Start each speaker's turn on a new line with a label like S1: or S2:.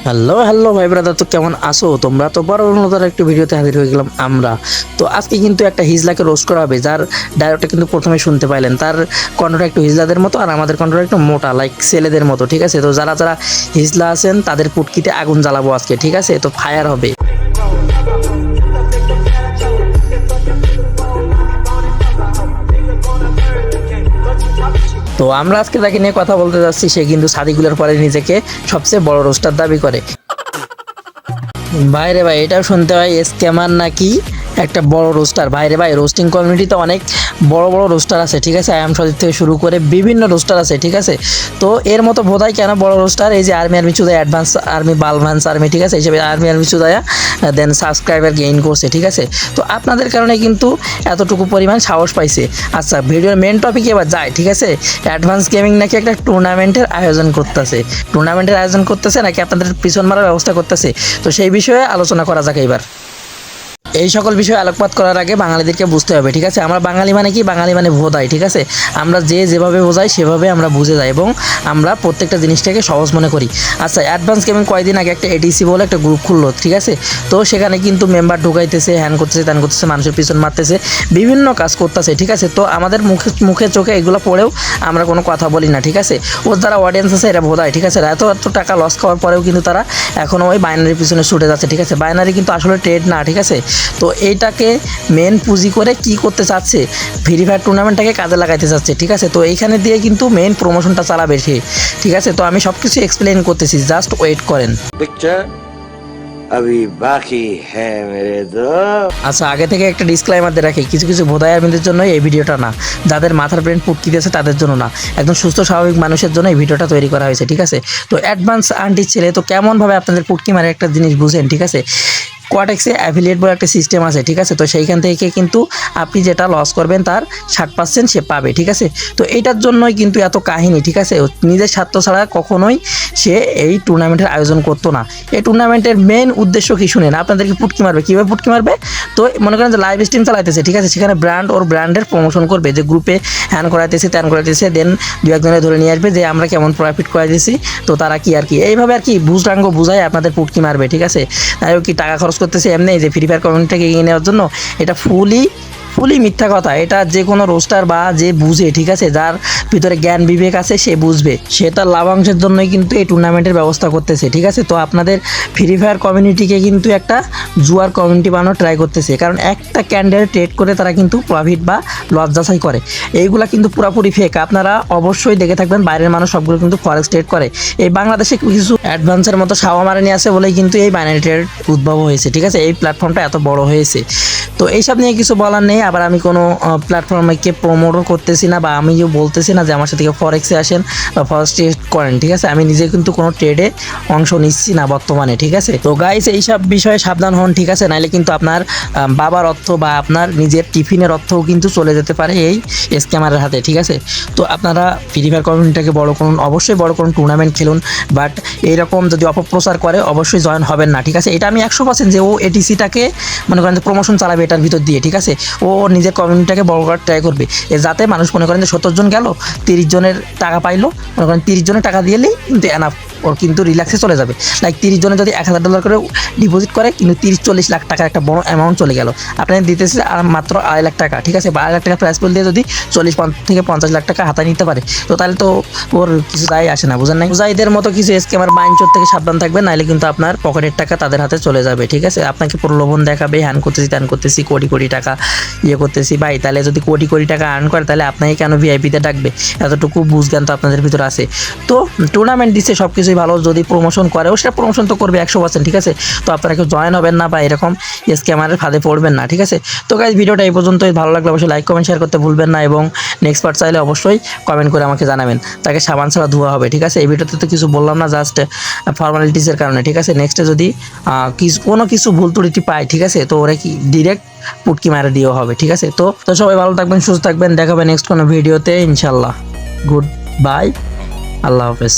S1: Hello hello ভাই brother, তো কেমন আসো তোমরা? তো বড় নতুন একটা ভিডিওতে হাজির হয়ে গেলাম আমরা। তো আজকে কিন্তু একটা হিজলাকে রোস্ট করা হবে, যার ডায়লগটা কিন্তু প্রথমে শুনতে পাইলেন। তার কণ্ঠটা একটু হিজলাদের মতো আর আমাদের কণ্ঠটা একটু মোটা, লাইক ছেলেদের মতো, ঠিক আছে? তো যারা যারা হিজলা আছেন তাদের পুটকিতে আগুন জ্বালাবো আজকে, ঠিক আছে? তো ফায়ার হবে। তো আমরা আজকে তাকে নিয়ে কথা বলতে যাচ্ছি। সে কিন্তু সাদিকুলের পরে নিজেকে সবচেয়ে বড় রোস্টার দাবি করে। ভাই রে ভাই, এটাও শুনতে হয় স্ক্যামার নাকি একটা বড় রোস্টার। ভাই রে ভাই, রোস্টিং কমিউনিটিতে অনেক বড় বড় রোস্টার আছে, ঠিক আছে? আই এম সজিত থেকে শুরু করে বিভিন্ন রোস্টার আছে, ঠিক আছে? তো এর মতো বোধহয় কেন বড় রোস্টার, এই যে আর্মি চুদায়, অ্যাডভান্স আর্মি, বালভান্স আর্মি, ঠিক আছে? হিসেবে আর্মি চুদায়া দেন সাবস্ক্রাইবার গেইন করছে, ঠিক আছে? তো আপনাদের কারণে কিন্তু এতটুকু পরিমাণ সাহস পাইছে। আচ্ছা, ভিডিওর মেন টপিকে এবার যায়, ঠিক আছে? অ্যাডভান্স গেমিং নাকি একটা টুর্নামেন্টের আয়োজন করতেছে নাকি আপনাদের পিছন মারার ব্যবস্থা করতেছে? তো সেই বিষয়ে আলোচনা করা যাক এবার। এই সকল বিষয়ে আলোকপাত করার আগে বাঙালিদেরকে বুঝতে হবে, ঠিক আছে? আমরা বাঙালি মানে কি? বাঙালি মানে ভোদাই, ঠিক আছে? আমরা যেভাবে বোঝাই সেভাবে আমরা বুঝে যাই এবং আমরা প্রত্যেকটা জিনিসটাকে সহজ মনে করি। আচ্ছা, অ্যাডভান্স গেমিং কয়েকদিন আগে একটা এটিসি বলে একটা গ্রুপ খুললো, ঠিক আছে? তো সেখানে কিন্তু মেম্বার ঢুকাইতেছে, হ্যান করতেছে, ত্যান করতেছে, মানুষের পিছন মারতেছে, বিভিন্ন কাজ করতেছে, ঠিক আছে? তো আমাদের মুখে চোখে এগুলো পড়েও আমরা কোনো কথা বলি না, ঠিক আছে? ওর যারা অডিয়েন্স আছে এরা ভোদাই, ঠিক আছে? এত এত টাকা লস খাওয়ার পরেও কিন্তু তারা এখনও ওই বাইনারির পিছনে ছুটে যাচ্ছে, ঠিক আছে? বাইনারি কিন্তু আসলে ট্রেড না, ঠিক আছে? তো এইটাকে মেন পুঁজি করে কি করতে চাচ্ছে, ফ্রি ফায়ার টুর্নামেন্টটাকে কাজে লাগাইতে চাচ্ছে, ঠিক আছে? তো এইখানে দিয়ে কিন্তু মেন প্রমোশনটা চালাবে সে, ঠিক আছে? তো আমি সব কিছু এক্সপ্লেন করতেছি, জাস্ট ওয়েট করেন।
S2: पिक्चर अभी बाकी है मेरे दोस्त।
S1: আচ্ছা, আগে থেকে একটা ডিসক্লাইমার দিয়ে রাখি, কিছু কিছু ভোদাই আর্মিদের জন্য এই ভিডিওটা না, যাদের মাথার ব্রেন পুটকি দিয়েছে তাদের জন্য না, একদম সুস্থ স্বাভাবিক মানুষের জন্য এই ভিডিওটা তৈরি করা হয়েছে, ঠিক আছে? তো অ্যাডভান্স আন্টির ছেলে তো কেমনভাবে আপনাদের পুটকি মারে একটা জিনিস বুঝেন, ঠিক আছে? কোয়াটেক্সে অ্যাফিলিয়েট বলে একটা সিস্টেম আছে, ঠিক আছে? তো সেইখান থেকে কিন্তু আপনি যেটা লস করবেন তার 60% সে পাবে, ঠিক আছে? তো এইটার জন্যই কিন্তু এত কাহিনী, ঠিক আছে? নিজের স্বার্থ ছাড়া কখনোই সে এই টুর্নামেন্টের আয়োজন করতো না। এই টুর্নামেন্টের মেন উদ্দেশ্য কি শুনেন, আপনাদেরকে পুটকি মারবে। কীভাবে পুটকি মারবে? তো মনে করেন যে লাইভ স্ট্রিম চালাইতেছে, ঠিক আছে? সেখানে ব্র্যান্ড ওর ব্র্যান্ডের প্রমোশন করবে, যে গ্রুপে হ্যান করাইতেছে, ত্যান করাইতেছে, দেন দু একজনে ধরে নিয়ে আসবে যে আমরা কেমন প্রফিট করাইতেছি, তো তারা কি আর কি এইভাবে আর কি বুঝরাঙ্গ বুঝায় আপনাদের পুটকি মারবে, ঠিক আছে? তাই কি টাকা খরচ করতেছে এমনি যে ফ্রি ফায়ার কমিউনিটিকে এগিয়ে নেওয়ার জন্য? এটা ফুলি মিথ্যা কথা। এটা যে কোনো রোস্টার বা যে বুঝে, ঠিক আছে, যার ভিতরে জ্ঞান বিবেক আছে সে বুঝবে। সে তার লাভাংশের জন্যই কিন্তু এই টুর্নামেন্টের ব্যবস্থা করতেছে, ঠিক আছে? তো আপনাদের ফ্রি ফায়ার কমিউনিটিকে কিন্তু একটা জুয়ার কমিউনিটি বানানো ট্রাই করতেছে, কারণ একটা ক্যান্ডেল ট্রেড করে তারা কিন্তু প্রফিট বা লস যাচাই করে। এইগুলা কিন্তু পুরাপুরি ফেক। আপনারা অবশ্যই দেখে থাকবেন, বাইরের মানুষ সবগুলো কিন্তু ফরেক্স ট্রেড করে। এই বাংলাদেশে কিছু অ্যাডভান্সের মতো সাওয়া মারানি আছে বলেই কিন্তু এই বাইনারি ট্রেড উদ্ভব হয়েছে, ঠিক আছে? এই প্ল্যাটফর্মটা এত বড় হয়েছে। তো এইসব নিয়ে কিছু বলার নেই। আবার আমি কোনো প্ল্যাটফর্মকে প্রমোটও করতেছি না, বা আমিও বলতেছি না যে আমার সাথে ফরেক্সে আসেন বা ফরেক্স ট্রেড করেন, ঠিক আছে? আমি নিজে কিন্তু কোনো ট্রেডে অংশ নিচ্ছি না বর্তমানে, ঠিক আছে? তো গাইস, এইসব বিষয়ে সাবধান হন, ঠিক আছে? নাইলে কিন্তু আপনার বাবার অর্থ বা আপনার নিজের টিফিনের অর্থও কিন্তু চলে যেতে পারে এই স্ক্যামারের হাতে, ঠিক আছে? তো আপনারা ফ্রি ফায়ার কমিউনিটিটাকে বড় করুন, অবশ্যই বড় করুন, টুর্নামেন্ট খেলুন, বাট এইরকম যদি অপপ্রচার করে অবশ্যই জয়েন হবেন না, ঠিক আছে? এটা আমি 100% যে ও এটিসিটাকে মনে করেন যে প্রমোশন চালাবে এটার ভিতর দিয়ে, ঠিক আছে? ও নিজের কমিউনিটিটাকে বড় করার ট্রাই করবে, যাতে মানুষ মনে করেন যে 70 জন গেল, 30 জনের টাকা পাইলো, মনে করেন 30 জনের টাকা দিলেই কিন্তু এনাফ, ওর কিন্তু রিল্যাক্সে চলে যাবে। লাইক 30 জনে যদি $1000 করে ডিপোজিট করে, কিন্তু 30-40 লাখ টাকার একটা বড় অ্যামাউন্ট চলে গেল। আপনার দিতেছে আর মাত্র 2.5 লাখ টাকা, ঠিক আছে? 2.5 লাখ টাকা প্রাইস পুল দিয়ে যদি 40 থেকে 50 লাখ টাকা হাতে নিতে পারে, তো তাহলে তো ওর কিছু দায় আসে না, বুঝেন নাই? বুঝাইদের মতো কিছু স্ক্যামার বাইনচোর থেকে সাবধান থাকবেন, নাহলে কিন্তু আপনার পকেটের টাকা তাদের হাতে চলে যাবে, ঠিক আছে? আপনাকে প্রলোভন দেখাবে, হ্যান করতেছি, ত্যান করতেছি, কোটি কোটি টাকা করতেছি। ভাই, তাহলে যদি কোটি কোটি টাকা আর্ন করে, তাহলে আপনাকে কেন ভিআইপিতে ডাকবে? এতটুকু বুঝজ্ঞান তো আপনাদের ভিতরে আছে। তো টুর্নামেন্ট দিচ্ছে, সব কিছুই ভালো, যদি প্রমোশন করেও সেটা প্রমোশন তো করবে 100%, ঠিক আছে? তো আপনারা কেউ জয়েন হবেন না বা এরকম স্ক্যামারের ফাঁদে পড়বেন না, ঠিক আছে? তো গাইস, ভিডিওটা এই পর্যন্তই। ভালো লাগলে অবশ্যই লাইক কমেন্ট শেয়ার করতে ভুলবেন না, এবং নেক্সট পার্ট চাইলে অবশ্যই কমেন্ট করে আমাকে জানাবেন। তাকে সাবান ছাড়া ধোয়া হবে, ঠিক আছে? এই ভিডিওতে তো কিছু বললাম না, জাস্ট ফর্মালিটিসের কারণে, ঠিক আছে? নেক্সটে যদি কোনো কিছু ভুল ত্রুটি পায়, ঠিক আছে, তো ওরা কি ডিরেক্ট পুটকি মারা দিয়েও হবে, ঠিক আছে? তো সবাই ভালো থাকবেন, সুস্থ থাকবেন, দেখা হবে নেক্সট কোনো ভিডিওতে ইনশাল্লাহ। গুড বাই, আল্লাহ হাফেজ।